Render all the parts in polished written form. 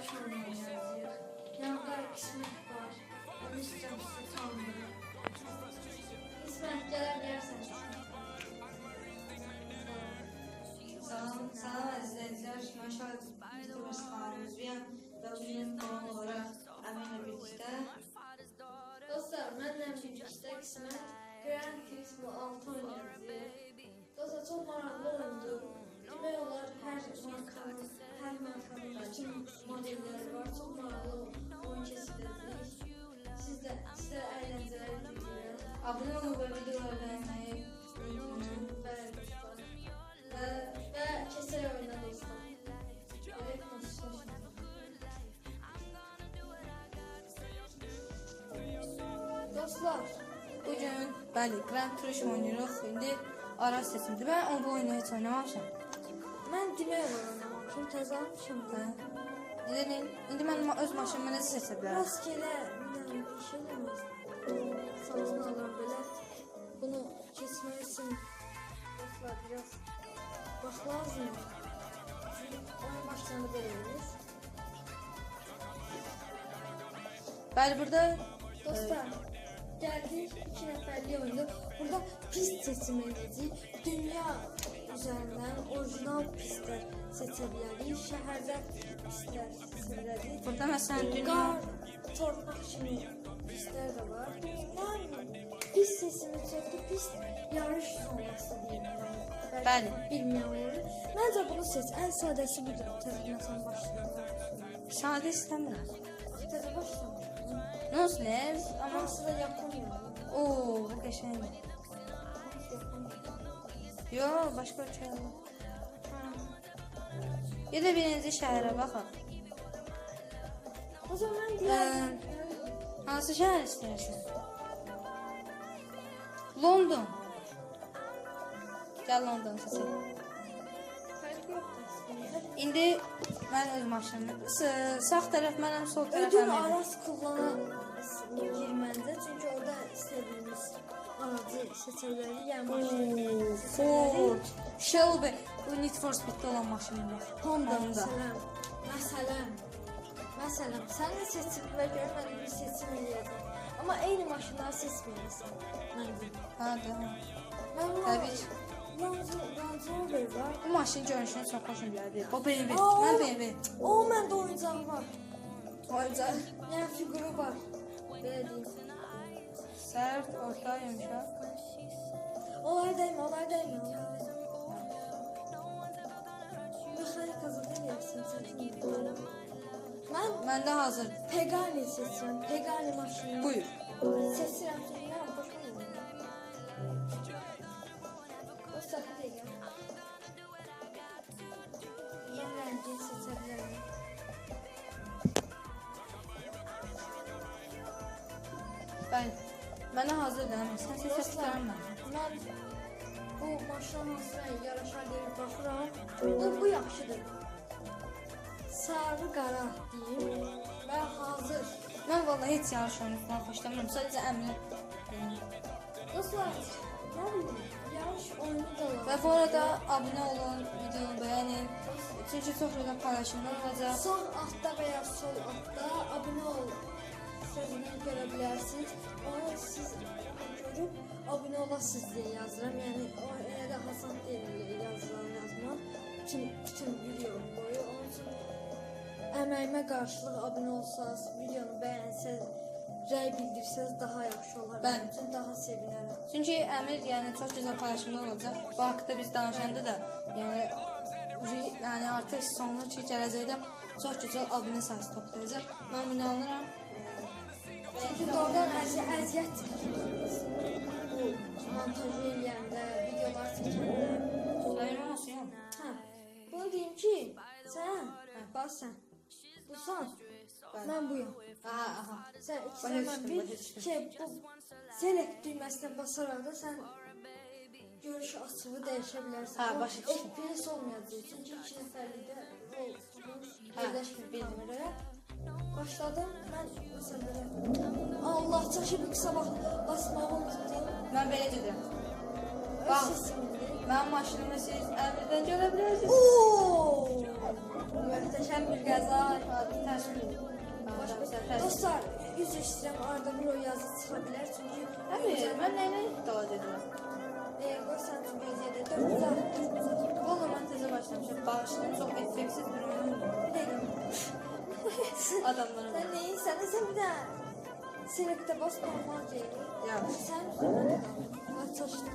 yarış oynayacağız. Yanında İsmet var. Onu istiyorum size tanıdığım. İsmet gelebilirsin. Salam əzizlər, Maşad YouTubers kanalımızdan və bugün qonaq olaraq Əminlə birlikdə. Dostlar, mənlə birlikdə İsmet Grand Turismo 6 oynayacağıq. Dostlar, çox maraqlı oyundur. Demək olar, hər markanın bütün modelləri var. Çox maraqlı oyun keçirəcəyik. Sizə əyləncələr diləyirəm. Abunə olun və videoları bəyənməyi unutmayın. Və keçək oyuna dostlar. Dostlar, Bugün bəli, Grand Turismo oynayırıq. İndi Araz seçimdir. Mən o bu oyunu heç oynamamışam. mən demək olar oynamamışım, təzə almışım da. İndi mən öz maşınımı necə seçə bilərəm? Rastgele bir şey olmaz. Satın alıram belə. Bunu keçmək üçün dostlar biraz bax lazım. Oyun başlarını veriyoruz. Bəli, burada Dostlar, geldik 2 nəfərlik oyunda. Burada pist seçimi edəcəyik. Dünya üzərindən orijinal pistlər seçə bilərik. Şəhərdə pistlər seçə bilərik. burada məsələn dünya Qar, torpaq kimi pistlər də var. Pist seçimi çəkdi, pist yarış sonrası deyirəm. Bəli. Bilməyən olur. Məncə bunu seç. Ən sadəsi budur. Təzədən sən başlayalım. sadə istəmirəm. Təzə başlayalım. Nə olsun ev? Amma Hamısı da Yaponiya. ooo bu qəşəngdir. Yo, başqa ölkə var. Ya da birinci şəhərə baxaq. O zaman deyirəm. Hansı şəhər istəyirsən? London. Gəl London seçək. Fərq yoxdur. İndi mən öz maşınımı sağ tərəf mənəm, sol tərəf Ödül Əmirdir. Aras kullana girməndə, çünki orada istədiyimiz aracı seçə bilərik. Yəni maşını seçə bilərik. Ford, Shelby, bu Need for Speed'də olan maşınım var. Honda məsələn, sən də seçib və gör mən bir seçim eləyəcəm. Amma eyni maşınları seçməyəsən. Məncə. Hadi. Mən Təbii ki. Range Rover var. Bu maşın görünüşünə çox xoşum gəldi. O BMW, Aa, mən BMW. O məndə oyuncağı var. Oyuncaq. Yəni figürü var. Belə deyim. Sərt, orta, yumuşaq. Onlar dəymə. Mexanik hazır deyirsən sən. Mən Məndə hazır. Pegani seçirəm. Pegani maşını. Buyur. Seçirəm sənə baxın. O sakın deyil. Yeni rengi seçebilirim. Mənə hazırdır, amma sən seçirəm mən. Mən bu maşının hansına yaraşar deyib baxıram. Bu yaxşıdır. Sarı qara deyim və hazır. Mən vallahi heç yarış oyunundan xoşlamıram. Sadəcə Əminə. Dostlar, nə bileyim, yarış oyunu da var. Və bu arada abunə olun, videonu bəyənin. Çünki çox yola paylaşımlar olacaq. Sağ altda və ya sol altda abunə ol sözünü görə bilərsiniz. Onu siz görüb abunə olasınız deyə yazıram. Yəni o elə də asan deyil yazmaq. Bütün video boyu. Onun üçün əməyimə qarşılıq abunə olsanız, videonu bəyənsəz, rəy bildirsəz daha yaxşı olar. Mənim üçün daha sevinərəm. Çünki Əmir yəni çox gözəl paylaşımlar olacaq. Bu haqqda biz danışanda da yəni artıq sonlar ki gələcəkdə çox gözəl abunə sayısı toplayacaq. Mən bunu anlıram. Çünki doğrudan əziyyət çəkirsiniz. Bu montaj eləyəndə, videolar çəkəndə. Sayın olsun. Hə, bunu deyim ki, sən, bax sən, busan, mən buyum. Aha. Sən ikisindən bir şey, bu select düyməsinə basaraq da sən görüş açığı dəyişə bilərsən. Hə, başa düşdüm. FPS olmayacaq, çünki 2 nəfərlikdə rol birləşmir bilmirə. Başladım, mən məsələn belə, Allah çəkib qısa basmağı unutdum. Mən belə gedirəm. Bax, Sesimdir. mənim maşınımı siz əmrdən görə bilərsiniz. Oo! Möhtəşəm bir qəza, təşkil. Dostlar, üzr istəyirəm, arada bir o yazı çıxa bilər çünki Əmr, mən nəylə iddia edirəm? qoy sən üçün gözədə 4 saat. Valla mən tezə başlamışam. Bağışlayın, çox effektsiz bir oyun oynuyorum. Adamlara Sən bak. neyin? Sən bir də selekte bas normal deyil. Ya. Sən üzrünə qalın. Açışdı.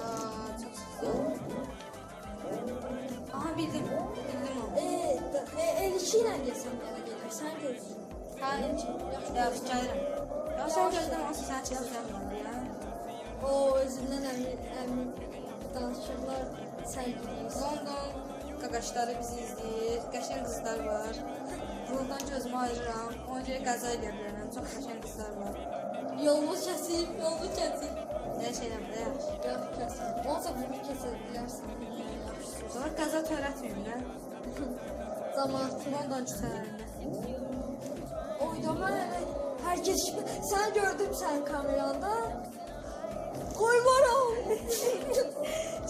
Aa, çok sıkıntı. Aha bildim. Bildim onu. El-2 ilə gəlsən yana gəlir. Sən görürsün. Ha, elçi. Yaxşı, gəlirəm. Ya sen gözləm olsun, sən çəkəcəm onu ya. O özündən əmin danışıqlar sərgiləyir. London qaqaşları bizi izləyir. Qəşəng qızlar var. Bundan gözümü ayırıram. Ona görə qəza edə bilərəm. Çox qəşəng qızlar var. Yolumu kəsib, yolumu kəsib. Nə şeyəm də yaxşı. Yox, kəsib. Olsa bir kəsə bilərsən. Yaxşı. Sonra qəza törətməyim də. Zamanı. London küçələrində. Oydama elə hər kəs kimi. Sən gördüm sən kameranda. Qoy varam.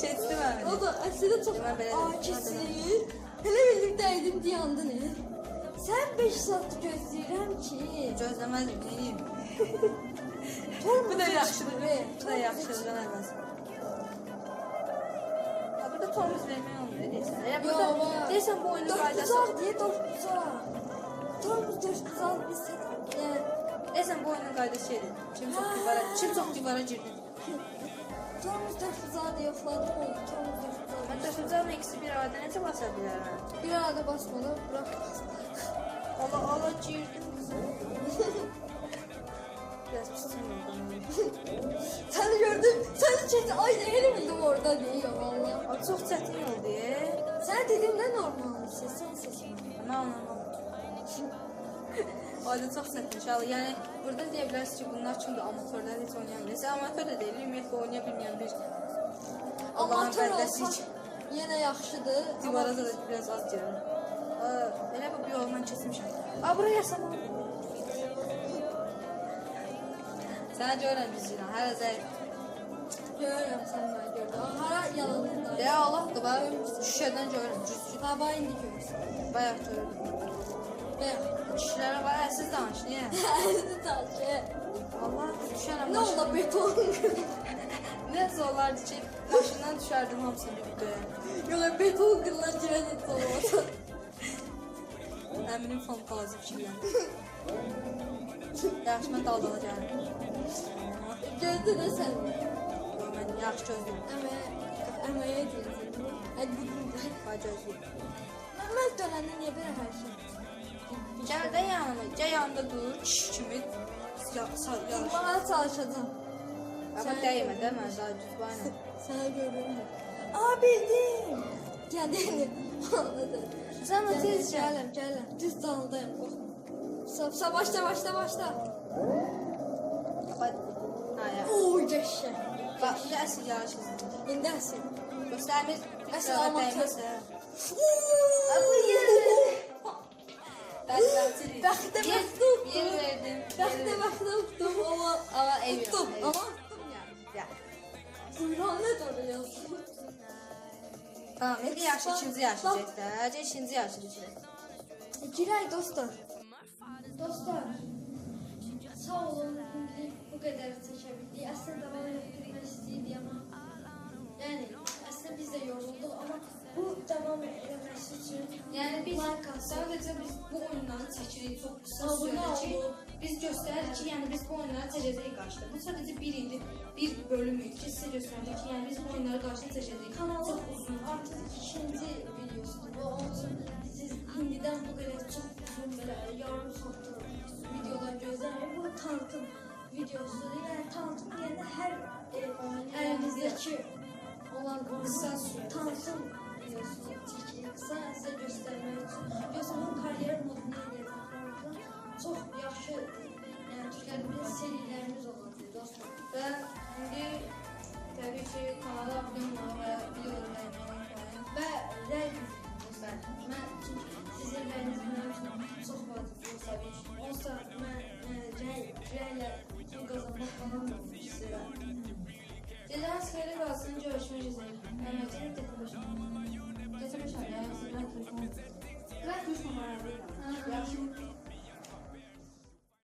Çetdi mən. O da əslində çox Mən belə dedim. akisir. Elə bildim dəydim dayandı ne? Sən 5 saat gözləyirəm ki. Gözləmədim, neyim? Tormu Bu da yaxşıdır. Bu da yaxşıdır, eləməz. Ha, burada tormuz vermək olmuyor deyəsən. Ya burada deyəsən bu oyunun qaydası. Uzaq deyə 4 uzaq. Tormu 4 uzaq biz Deyəsən bu oyunun qaydası şeydir. Kim çox divara girdi. Tormu 4 uzaq deyə yoxladım oldu. Tormu 4 uzaq. Mən döşüncənin ikisi bir arada necə basa bilərəm? Bir arada basmalı, bırak. Allah girdim. Biraz pistim oldu. Səni gördüm, səni çəkdi. Ay elə bildim orada deyir valla. Abi çox çətin oldu ya. Sən dedim nə normal sən seçmə. Mən anlamadım. Adı çox çətin inşallah. Yəni burada deyə bilərsiniz ki, bunlar kimdir? Amatörlər heç oynayamır. Sən amatör də deyil, ümumiyyətlə oynaya bilməyən bir Allahın Amatör bəndəsi olsa yenə yaxşıdır. divara da biraz az girir. Elə bu bir yoldan keçmişəm. Bura yasamaq. Sənə görürəm bizcilən, hələ zəif. Görürəm sən mən gördüm. Hara yalanında. Ya Allahdır, bax, şüşədən görürəm, cüz-cüz. Baba indi görürsən. Bayaq görürüm. Kişilərə var, siz danış, niyə? Əzdi taşı. Allah, düşərəm. Nə oldu beton? Nəsə olardı ki, maşından düşərdim hamısını bir videoya. Yox, beton qırılan girəcək olmadı. Əminim fantazi fikirləndi. Yaxşı, mən daldala gəlirəm. Gözdə də sən. Yox, mən yaxşı gözləyim. Əməyə deyəcəm. Hadi Bax, gözləyim. mən dönəndə niyə belə hər şey? Gəl də yanında dur, kişi kimi yarış. Bana çalışacağım. Ama dəymə də, mən daha düz bayla. Sənə görürüm. Aa bildim. Gəldin. Anladım. Sən o tez gəl. Gələm. Düz dalındayım. Sa başla. Ha ya. Oo yaşa. Bax, indi əsl yarış izləyir. İndi əsil. Göstərmir, Əsl amatör. Abi yer. Bəxtə Yer verdim. Bəxtə utdum Ama ev yok. utdum ev ama yok. Ya. Kuyruğa ne doğru yazdım? Tamam, indi yaxşı, ikinci yaşayacaq da. İkinci yaşayacaq. Giray dostlar. Dostlar. Sağ olun. Bu kadar çekebildik. Aslında devam ettirmek istiydi ama yani aslında biz de yorulduk ama bu devam etmesi için Yəni biz like alsın. sadəcə biz bu oyunları çəkirik çox qısa Abunə sürədə ki, olun. biz göstəririk ki, yəni biz bu oyunları çəkəcəyik qarşıda. Bu sadəcə bir idi, bir bölüm idi ki, sizə göstərdik ki, yəni biz bu oyunları qarşıda çəkəcəyik. Kanalın Çox uzun. artık ikinci videosudur. O olsun. Siz indiden bu kadar çok uzun böyle yarım saatlik videolar gözlemeyin. Bu tanıtım videosudur. Yani tanıtım yerine her elinizdeki olan Kısa süre. tanıtım videosu çekin. Kısa size göstermek için. Yoksa bu kariyer moduna edeceğim. Çok yaxşı yani Türklerimizin serilerimiz olabilir dostlar. Və indi təbii ki, kanala abunə olmağı və videoları bəyənməyi unutmayın. Ve rey dostlar. Ben çünkü sizin reyiniz benim için çok vacibdir tabii. Olsa ben reyle pul kazanmak falan istedim. Cəzanı xeyri Görüşmək üzrə.